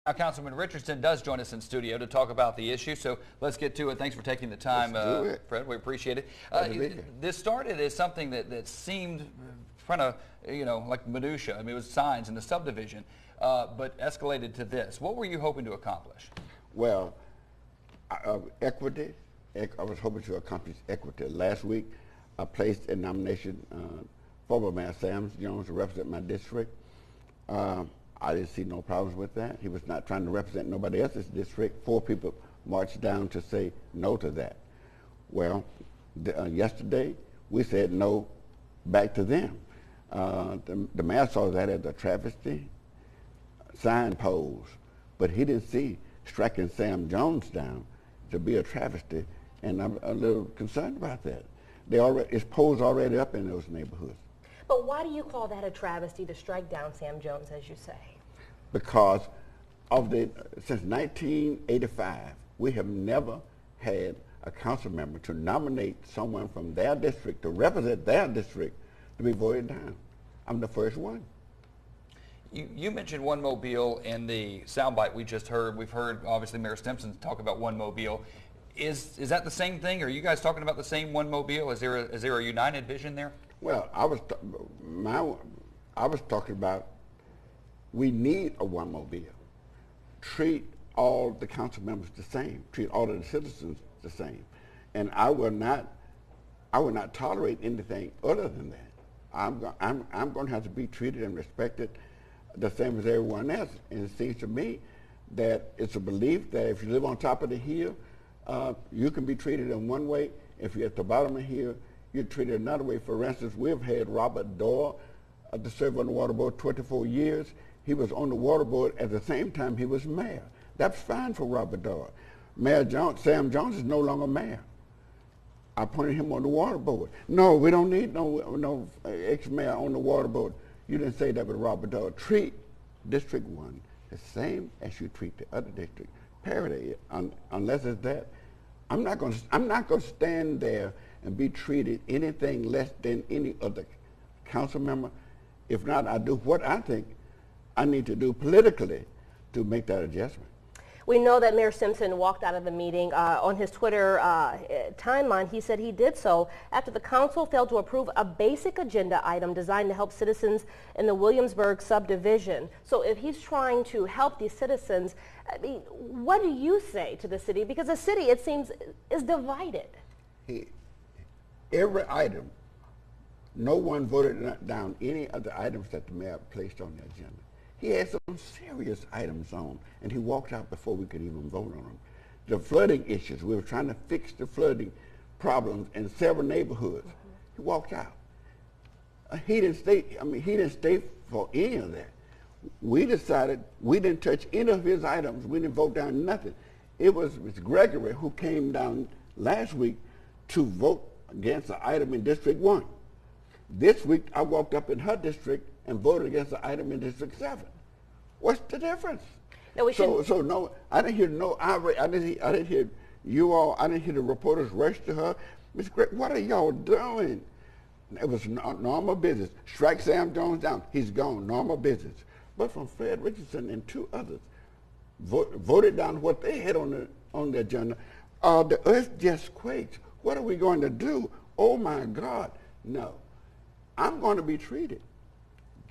Now, Councilman Richardson does join us in studio to talk about the issue, so let's get to it. Thanks for taking the time, Fred. We appreciate it. This started as something that seemed kind of, like minutia. I mean, it was signs in the subdivision, but escalated to this. What were you hoping to accomplish? Well, equity. I was hoping to accomplish equity. Last week, I placed a nomination former Mayor Sam Jones to represent my district. I didn't see no problems with that. He was not trying to represent nobody else's district. 4 people marched down to say no to that. Well, yesterday we said no back to them. The mayor saw that as a travesty signpost, but he didn't see striking Sam Jones down to be a travesty, and I'm a little concerned about that. It's poles already up in those neighborhoods. But why do you call that a travesty to strike down Sam Jones, as you say? Because since 1985, we have never had a council member to nominate someone from their district to represent their district to be voted down. I'm the first one. You mentioned One Mobile in the soundbite we just heard. We've heard, obviously, Mayor Stimpson talk about One Mobile. Is that the same thing? Are you guys talking about the same One Mobile? Is there a united vision there? Well, I was talking about we need a One Mobile. Treat all the council members the same. Treat all of the citizens the same. And I will not tolerate anything other than that. I'm going to have to be treated and respected the same as everyone else. And it seems to me that it's a belief that if you live on top of the hill, you can be treated in one way. If you're at the bottom of the hill, you're treated another way. For instance, we've had Robert Doyle to serve on the water board 24 years. He was on the water board at the same time he was mayor. That's fine for Robert Doyle. Sam Jones is no longer mayor. I appointed him on the water board. No, we don't need no ex-mayor on the water board. You didn't say that with Robert Doyle. Treat District 1 the same as you treat the other district. Parity, unless it's that. I'm not going to stand there and be treated anything less than any other council member. If not, I do what I think I need to do politically to make that adjustment. We know that Mayor Stimpson walked out of the meeting. On his Twitter timeline, he said he did so after the council failed to approve a basic agenda item designed to help citizens in the Williamsburg subdivision. So if he's trying to help these citizens, I mean, what do you say to the city? Because the city, it seems, is divided. Every item, no one voted down any of the items that the mayor placed on the agenda. He had some serious items on, and he walked out before we could even vote on them. The flooding issues, we were trying to fix the flooding problems in several neighborhoods. He walked out. He didn't stay for any of that. We decided we didn't touch any of his items. We didn't vote down nothing. It was Ms. Gregory who came down last week to vote against the item in District 1. This week, I walked up in her district and voted against the item in District 7. What's the difference? No, no, I didn't hear no outrage. I didn't hear you all. I didn't hear the reporters rush to her. Ms. Gregg, what are y'all doing? It was normal business. Strike Sam Jones down. He's gone. Normal business. But from Fred Richardson and 2 others, voted down what they had on the agenda. The earth just quakes. What are we going to do? Oh my God! No, I'm going to be treated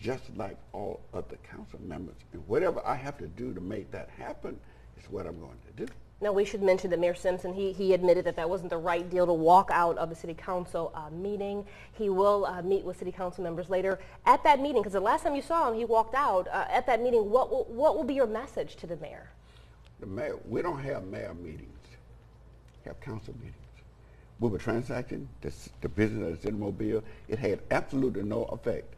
just like all other council members. And whatever I have to do to make that happen is what I'm going to do. Now, we should mention that Mayor Stimpson, he admitted that wasn't the right deal to walk out of the city council meeting. He will meet with city council members later. At that meeting, because the last time you saw him, he walked out. At that meeting, what will be your message to the mayor? The mayor, we don't have mayor meetings. We have council meetings. We were transacting the business of the city mobile. It had absolutely no effect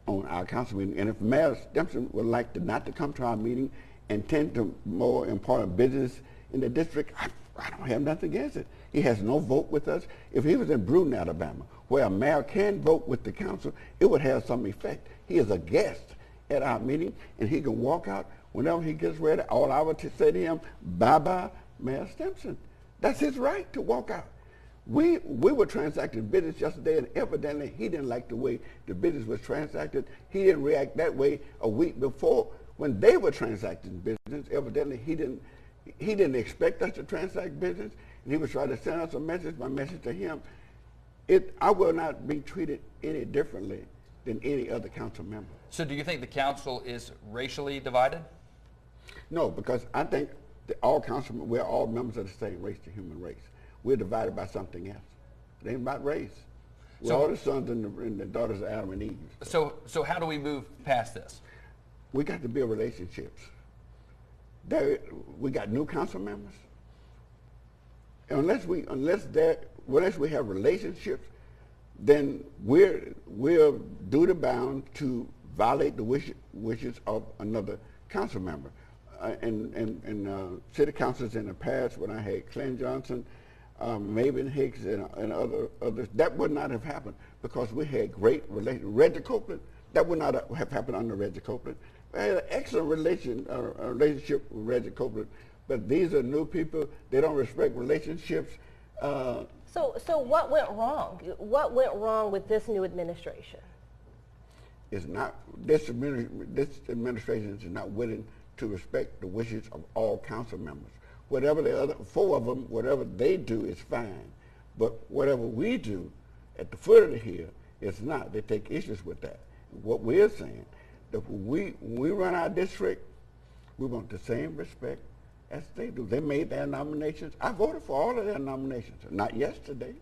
on our council meeting. And if Mayor Stimpson would like not to come to our meeting and tend to more important business in the district, I don't have nothing against it. He has no vote with us. If he was in Bruton, Alabama, where a mayor can vote with the council, it would have some effect. He is a guest at our meeting, and he can walk out whenever he gets ready. All I would say to him, bye-bye, Mayor Stimpson. That's his right to walk out. We were transacting business yesterday, and evidently he didn't like the way the business was transacted. He didn't react that way a week before When they were transacting business, evidently he didn't expect us to transact business, and he was trying to send us a message. My message to him, I will not be treated any differently than any other council member. So do you think the council is racially divided? No, because I think that all councilmen, we're all members of the same race, the human race. We're divided by something else. It ain't about race. We're all the sons and the daughters of Adam and Eve. So how do we move past this? We got to build relationships. We got new council members. And unless we have relationships, then we're duty bound to violate the wishes of another council member. And city councils in the past, when I had Clint Johnson, Maven Hicks, and others, that would not have happened because we had great relations. Reggie Copeland, that would not have happened under Reggie Copeland. I had an excellent relationship with Reggie Copeland, but these are new people. They don't respect relationships. So what went wrong? What went wrong with this new administration? It's not this administration is not willing to respect the wishes of all council members. Whatever the other 4 of them, whatever they do is fine, but whatever we do at the foot of the hill is not. They take issues with that. What we're saying, that when we run our district, we want the same respect as they do. They made their nominations. I voted for all of their nominations, not yesterday.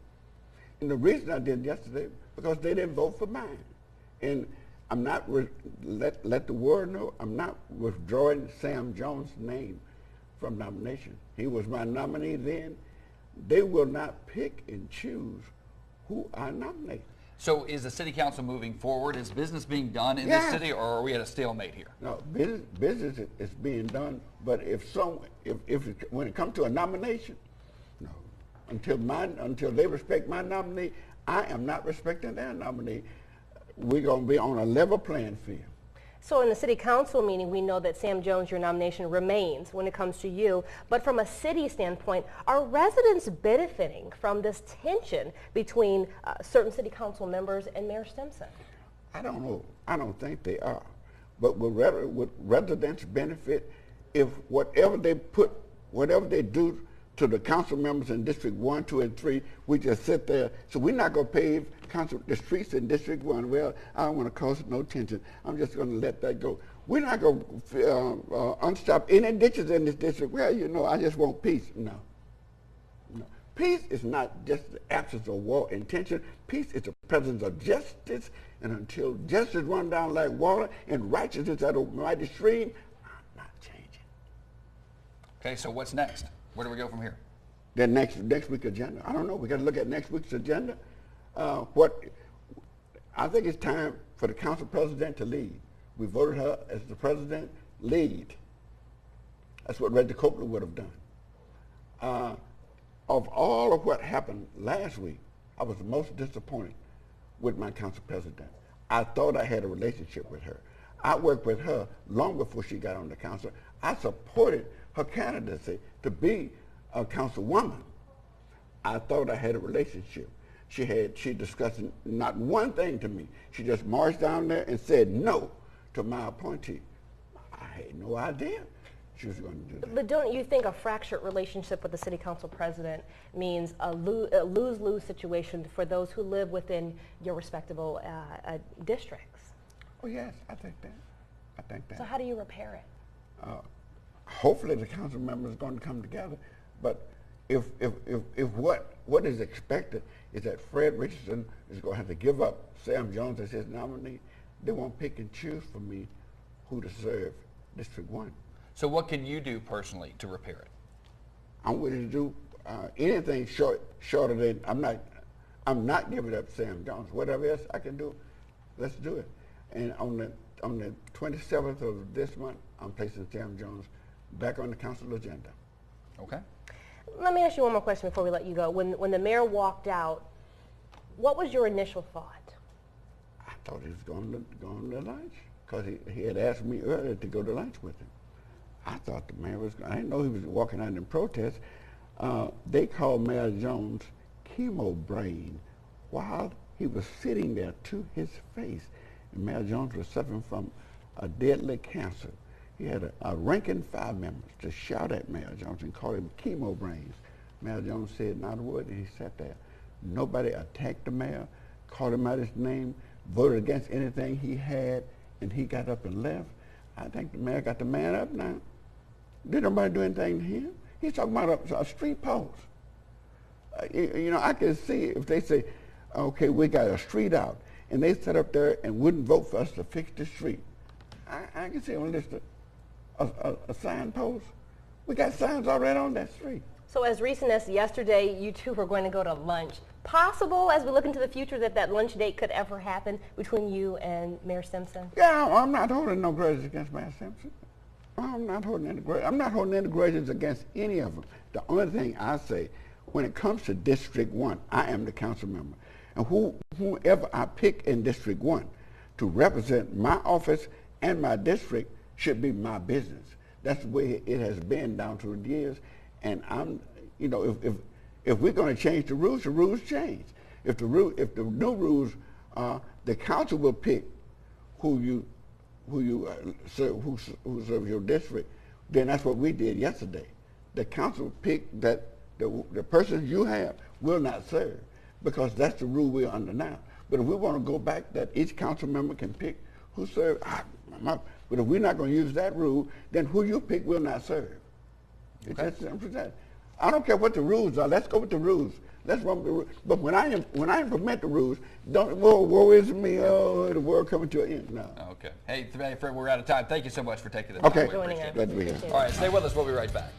And the reason I did yesterday, because they didn't vote for mine. And I'm not, let the world know, I'm not withdrawing Sam Jones' name from nomination. He was my nominee then. They will not pick and choose who I nominate. So is the city council moving forward? Is business being done in this city, or are we at a stalemate here? No, business is being done, but when it comes to a nomination, no. Until they respect my nominee, I am not respecting their nominee. We're going to be on a level playing field. So in the city council meeting, we know that Sam Jones, your nomination remains when it comes to you. But from a city standpoint, are residents benefiting from this tension between certain city council members and Mayor Stimpson? I don't know. I don't think they are. But would residents benefit if whatever they do to the council members in District 1, 2, and 3, we just sit there. So we're not going to pave the streets in District 1. Well, I don't want to cause no tension. I'm just going to let that go. We're not going to unstop any ditches in this district. Well, you know, I just want peace. No. Peace is not just the absence of war and tension. Peace is the presence of justice. And until justice runs down like water and righteousness at a mighty stream, I'm not changing. Okay, so what's next? Where do we go from here? The next week's agenda. I don't know. We got to look at next week's agenda. I think it's time for the council president to lead. We voted her as the president. Lead. That's what Reggie Copeland would have done. Of all of what happened last week, I was the most disappointed with my council president. I thought I had a relationship with her. I worked with her long before she got on the council. I supported her candidacy to be a councilwoman. I thought I had a relationship. She discussed not one thing to me. She just marched down there and said no to my appointee. I had no idea she was going to do that. But don't you think a fractured relationship with the city council president means a lose-lose situation for those who live within your respectable districts? Oh yes, I think that. So how do you repair it? Hopefully the council members are going to come together, but if what is expected is that Fred Richardson is going to have to give up Sam Jones as his nominee, they won't pick and choose for me who to serve District 1. So what can you do personally to repair it? I'm willing to do anything shorter than I'm not giving up Sam Jones. Whatever else I can do, let's do it. And on the 27th of this month, I'm placing Sam Jones back on the council agenda. Okay. Let me ask you one more question before we let you go. When the mayor walked out, what was your initial thought? I thought he was going to lunch because he had asked me earlier to go to lunch with him. I thought the mayor was going. I didn't know he was walking out in protest. They called Mayor Jones chemo brain while he was sitting there to his face. And Mayor Jones was suffering from a deadly cancer. He had a rank and file members to shout at Mayor Johnson, call him chemo brains. Mayor Johnson said not a word, and he sat there. Nobody attacked the mayor, called him out his name, voted against anything he had, and he got up and left. I think the mayor got the man up now. Did nobody do anything to him? He's talking about a street post. You know, I can see if they say, okay, we got a street out, and they sat up there and wouldn't vote for us to fix the street. I can see on this a signpost. We got signs already on that street. So as recent as yesterday, you two were going to go to lunch. Possible, as we look into the future, that lunch date could ever happen between you and Mayor Stimpson? Yeah, I'm not holding no grudges against Mayor Stimpson. I'm not holding any grudges. I'm not holding any grudges against any of them. The only thing I say, when it comes to District 1, I am the council member. And whoever I pick in District 1 to represent my office and my district should be my business. That's the way it has been down through the years. And I'm, you know, if we're going to change the rules change. If the new rules, the council will pick who serves your district. Then that's what we did yesterday. The council picked that the persons you have will not serve, because that's the rule we're under now. But if we want to go back, that each council member can pick who serves, but if we're not going to use that rule, then who you pick will not serve. Okay. It's simple as that. I don't care what the rules are. Let's go with the rules. Let's run with the rules. But when I implement the rules, don't, woe is me, oh, the world coming to an end. No. Okay. Hey, Fred, we're out of time. Thank you so much for taking the time. Okay. Joining us. Glad to be here. All right, stay with us. We'll be right back.